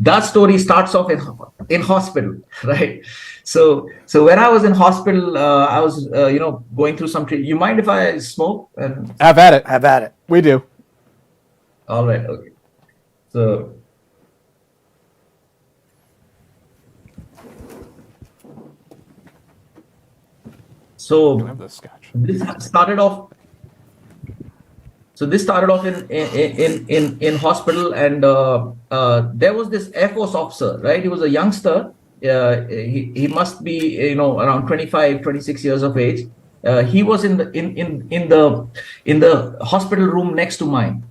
that story starts off in hospital, right? So when I was in hospital, I was going through some treatment. You mind if I smoke? And Have at it. Have at it. We do. all right, okay. So I have so this scotch. this started off. So this started off in hospital, and there was this Air Force officer, right? He was a youngster. He must be around 25, 26 years of age. He was in the hospital room next to mine.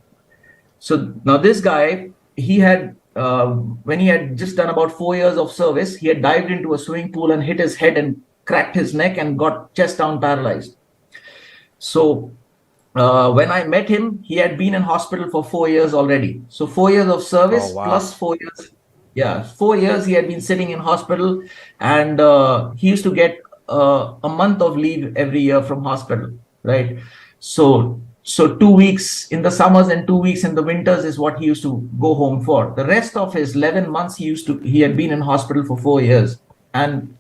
So now this guy, he had when he had just done about 4 years of service, he had dived into a swimming pool and hit his head and cracked his neck and got chest down paralyzed. So when I met him, he had been in hospital for 4 years already. So 4 years of service Oh, wow. plus 4 years. Yeah, 4 years he had been sitting in hospital, and he used to get a month of leave every year from hospital, right? So 2 weeks in the summers and 2 weeks in the winters is what he used to go home for. The rest of his 11 months he had been in hospital for 4 years, and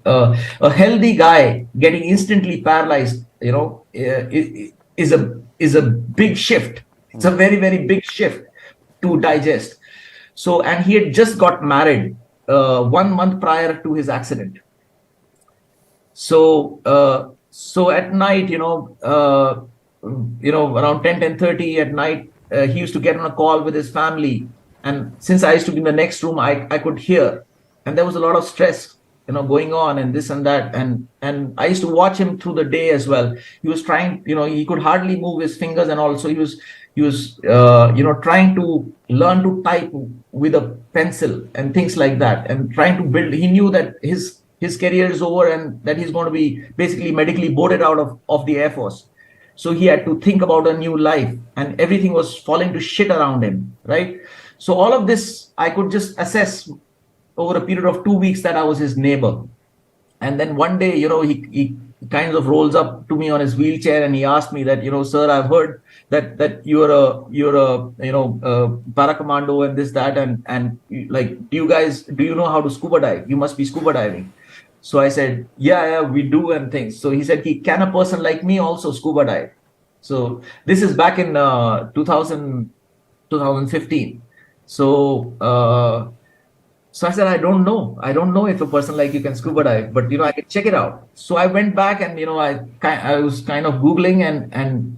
a healthy guy getting instantly paralyzed, is a big shift. It's a very, very big shift to digest. So, and he had just got married 1 month prior to his accident. So at night, around 10:30 at night, he used to get on a call with his family. And since I used to be in the next room, I could hear, and there was a lot of stress, going on and this and that. And I used to watch him through the day as well. He was trying, he could hardly move his fingers, and also he was trying to learn to type with a pencil and things like that, and trying to build. He knew that his career is over and that he's going to be basically medically boarded out of the Air Force. So he had to think about a new life, and everything was falling to shit around him, right? So all of this I could just assess over a period of 2 weeks that I was his neighbor. And then one day, he kind of rolls up to me on his wheelchair, and he asked me that, sir, I've heard that you're a para commando and this, that, and like, do you know how to scuba dive? You must be scuba diving. So I said, yeah, we do, and things. So he said, can a person like me also scuba dive? So this is back in 2015. So I said, I don't know. I don't know if a person like you can scuba dive, but I can check it out. So I went back, and I was kind of Googling, and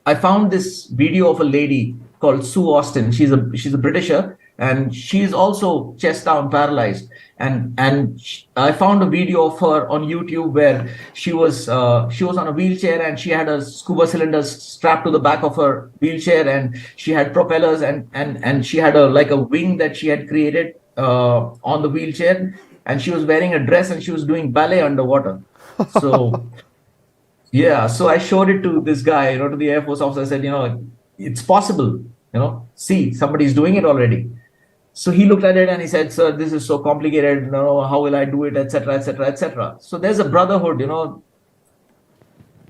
I found this video of a lady called Sue Austin. She's a Britisher, and she's also chest down paralyzed. And I found a video of her on YouTube where she was on a wheelchair, and she had a scuba cylinder strapped to the back of her wheelchair, and she had propellers, and she had a wing that she had created on the wheelchair, and she was wearing a dress, and she was doing ballet underwater. So yeah, so I showed it to this guy, to the Air Force officer. I said, it's possible, see, somebody's doing it already. So he looked at it and he said, sir, this is so complicated, how will I do it, etc., etc., etc. So there's a brotherhood,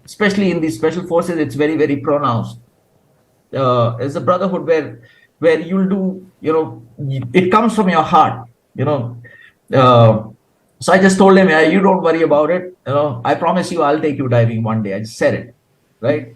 especially in these special forces, it's very, very pronounced. There's a brotherhood where you'll do, it comes from your heart, so I just told him, yeah, you don't worry about it. I promise you, I'll take you diving one day. I just said it, right?